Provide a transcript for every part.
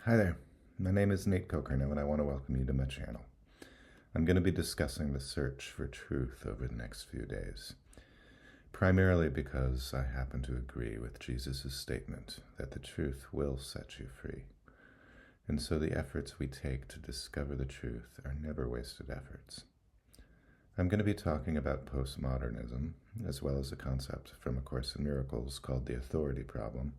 Hi there, my name is natekokernot and I want to welcome you to my channel. I'm going to be discussing the search for truth over the next few days, primarily because I happen to agree with Jesus' statement that the truth will set you free. And so the efforts we take to discover the truth are never wasted efforts. I'm going to be talking about postmodernism, as well as a concept from A Course in Miracles called the authority problem.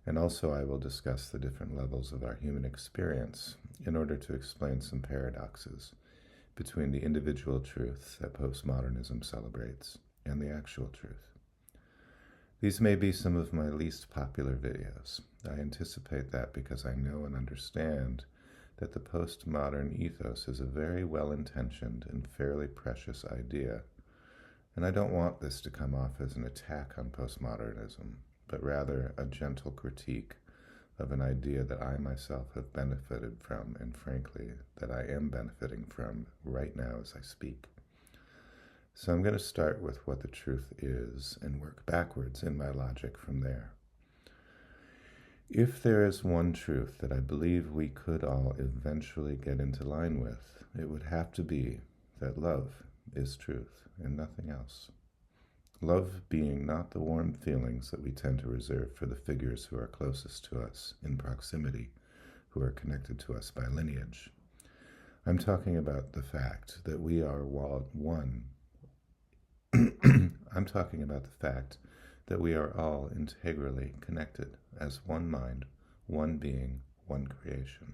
And also I will discuss the different levels of our human experience in order to explain some paradoxes between the individual truths that postmodernism celebrates and the actual truth. These may be some of my least popular videos. I anticipate that because I know and understand that the postmodern ethos is a very well-intentioned and fairly precious idea, and I don't want this to come off as an attack on postmodernism, but rather a gentle critique of an idea that I myself have benefited from, and frankly, that I am benefiting from right now as I speak. So I'm going to start with what the truth is and work backwards in my logic from there. If there is one truth that I believe we could all eventually get into line with, it would have to be that love is truth and nothing else. Love being not the warm feelings that we tend to reserve for the figures who are closest to us in proximity, who are connected to us by lineage. I'm talking about the fact that we are one. I'm talking about the fact that we are all integrally connected as one mind, one being, one creation.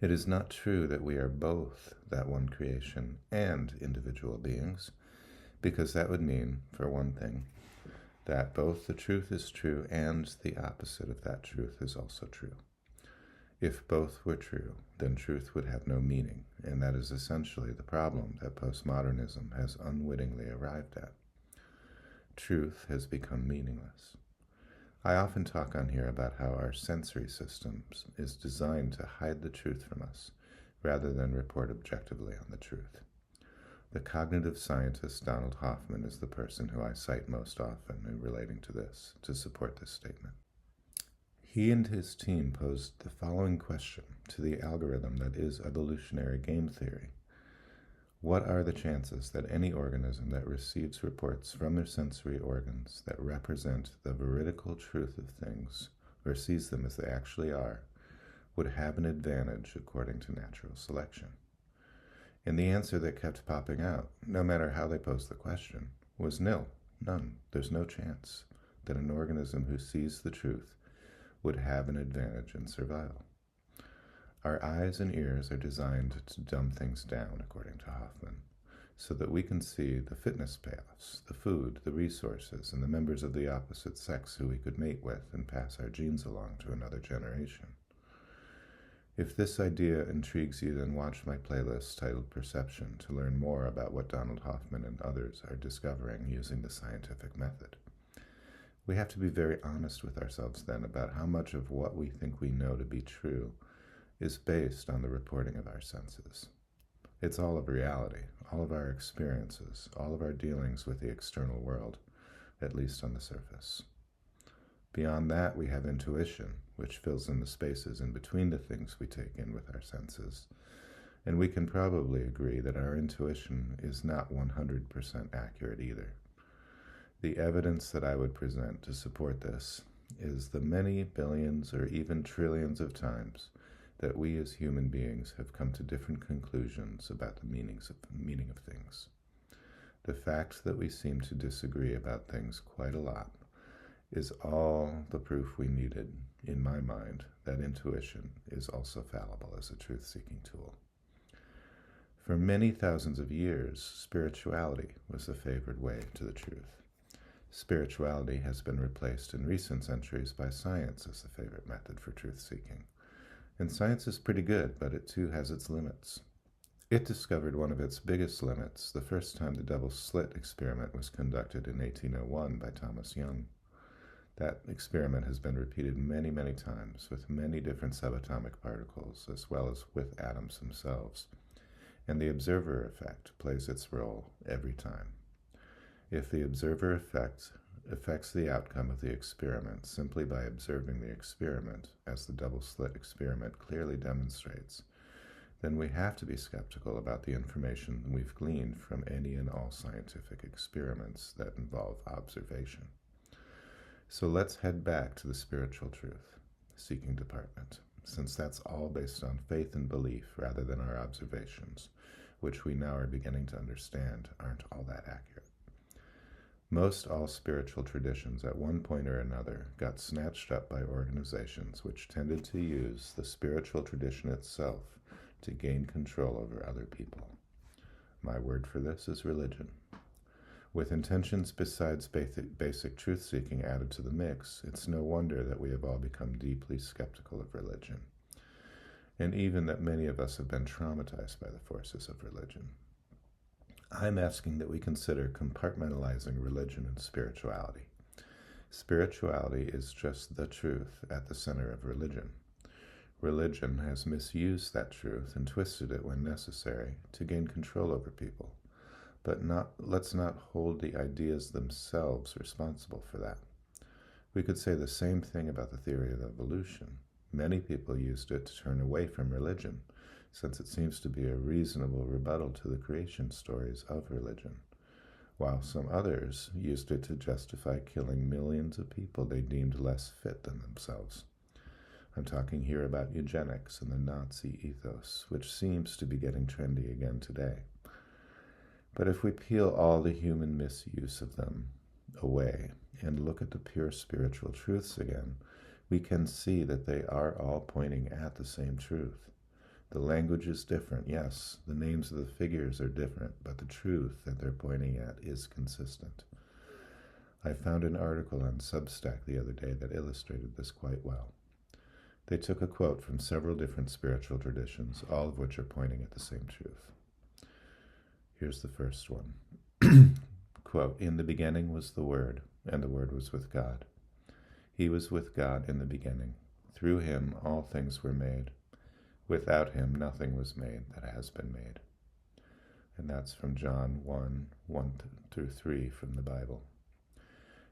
It is not true that we are both that one creation and individual beings, because that would mean, for one thing, that both the truth is true and the opposite of that truth is also true. If both were true, then truth would have no meaning, and that is essentially the problem that postmodernism has unwittingly arrived at. Truth has become meaningless. I often talk on here about how our sensory systems is designed to hide the truth from us, rather than report objectively on the truth. The cognitive scientist Donald Hoffman is the person who I cite most often in relating to this, to support this statement. He and his team posed the following question to the algorithm that is evolutionary game theory. What are the chances that any organism that receives reports from their sensory organs that represent the veridical truth of things, or sees them as they actually are, would have an advantage according to natural selection? And the answer that kept popping out, no matter how they posed the question, was nil, none. There's no chance that an organism who sees the truth would have an advantage in survival. Our eyes and ears are designed to dumb things down, according to Hoffman, so that we can see the fitness payoffs, the food, the resources, and the members of the opposite sex who we could mate with and pass our genes along to another generation. If this idea intrigues you, then watch my playlist titled Perception to learn more about what Donald Hoffman and others are discovering using the scientific method. We have to be very honest with ourselves then about how much of what we think we know to be true is based on the reporting of our senses. It's all of reality, all of our experiences, all of our dealings with the external world, at least on the surface. Beyond that, we have intuition, which fills in the spaces in between the things we take in with our senses. And we can probably agree that our intuition is not 100% accurate either. The evidence that I would present to support this is the many billions or even trillions of times that we as human beings have come to different conclusions about the meaning of things. The fact that we seem to disagree about things quite a lot is all the proof we needed, in my mind, that intuition is also fallible as a truth-seeking tool. For many thousands of years, spirituality was the favored way to the truth. Spirituality has been replaced in recent centuries by science as the favorite method for truth-seeking. And science is pretty good, but it too has its limits. It discovered one of its biggest limits the first time the double-slit experiment was conducted in 1801 by Thomas Young. That experiment has been repeated many, many times with many different subatomic particles, as well as with atoms themselves. And the observer effect plays its role every time. If the observer effect affects the outcome of the experiment simply by observing the experiment, as the double-slit experiment clearly demonstrates, then we have to be skeptical about the information we've gleaned from any and all scientific experiments that involve observation. So let's head back to the spiritual truth seeking department, since that's all based on faith and belief rather than our observations, which we now are beginning to understand aren't all that accurate. Most all spiritual traditions at one point or another got snatched up by organizations which tended to use the spiritual tradition itself to gain control over other people. My word for this is religion. With intentions besides basic truth-seeking added to the mix, it's no wonder that we have all become deeply skeptical of religion, and even that many of us have been traumatized by the forces of religion. I'm asking that we consider compartmentalizing religion and spirituality. Spirituality is just the truth at the center of religion. Religion has misused that truth and twisted it when necessary to gain control over people. But let's not hold the ideas themselves responsible for that. We could say the same thing about the theory of evolution. Many people used it to turn away from religion, since it seems to be a reasonable rebuttal to the creation stories of religion, while some others used it to justify killing millions of people they deemed less fit than themselves. I'm talking here about eugenics and the Nazi ethos, which seems to be getting trendy again today. But if we peel all the human misuse of them away and look at the pure spiritual truths again, we can see that they are all pointing at the same truth. The language is different, yes, the names of the figures are different, but the truth that they're pointing at is consistent. I found an article on Substack the other day that illustrated this quite well. They took a quote from several different spiritual traditions, all of which are pointing at the same truth. Here's the first one. Quote, "In the beginning was the Word, and the Word was with God. He was with God in the beginning. Through him all things were made. Without him nothing was made that has been made." And that's from John 1:1-3 from the Bible.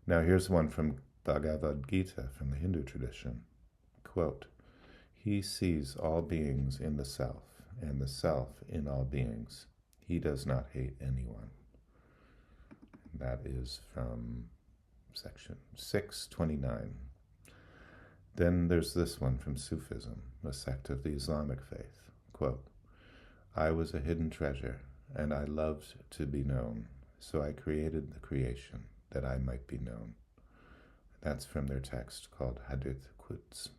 Now here's one from Bhagavad Gita from the Hindu tradition. Quote, "He sees all beings in the self, and the self in all beings. He does not hate anyone." That is from section 629. Then there's this one from Sufism, a sect of the Islamic faith. Quote, "I was a hidden treasure, and I loved to be known, so I created the creation that I might be known." That's from their text called Hadith Quds.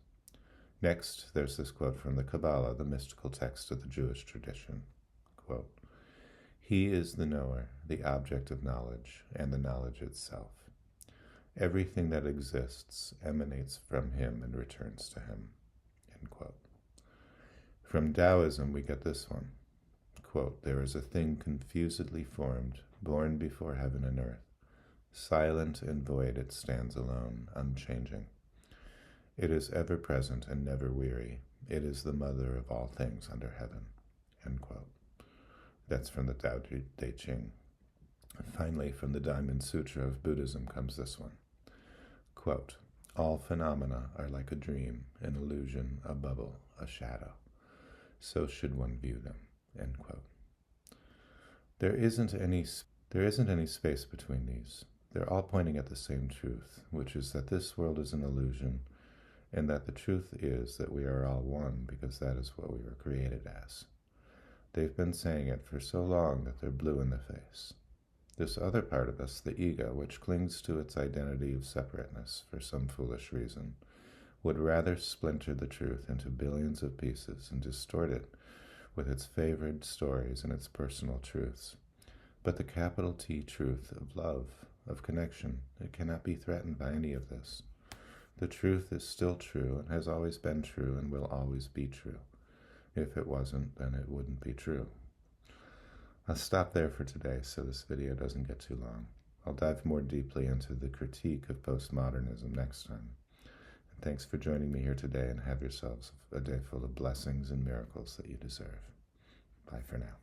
Next, there's this quote from the Kabbalah, the mystical text of the Jewish tradition. Quote, "He is the knower, the object of knowledge, and the knowledge itself. Everything that exists emanates from him and returns to him." End quote. From Taoism, we get this one. Quote, "There is a thing confusedly formed, born before heaven and earth. Silent and void it stands alone, unchanging. It is ever present and never weary. It is the mother of all things under heaven." End quote. That's from the Tao Te Ching. And finally, from the Diamond Sutra of Buddhism comes this one. Quote, "All phenomena are like a dream, an illusion, a bubble, a shadow. So should one view them." End quote. There isn't any space between these. They're all pointing at the same truth, which is that this world is an illusion, and that the truth is that we are all one, because that is what we were created as. They've been saying it for so long that they're blue in the face. This other part of us, the ego, which clings to its identity of separateness for some foolish reason, would rather splinter the truth into billions of pieces and distort it with its favored stories and its personal truths. But the capital T truth of love, of connection, it cannot be threatened by any of this. The truth is still true and has always been true and will always be true. If it wasn't, then it wouldn't be true. I'll stop there for today so this video doesn't get too long. I'll dive more deeply into the critique of postmodernism next time. And thanks for joining me here today, and have yourselves a day full of blessings and miracles that you deserve. Bye for now.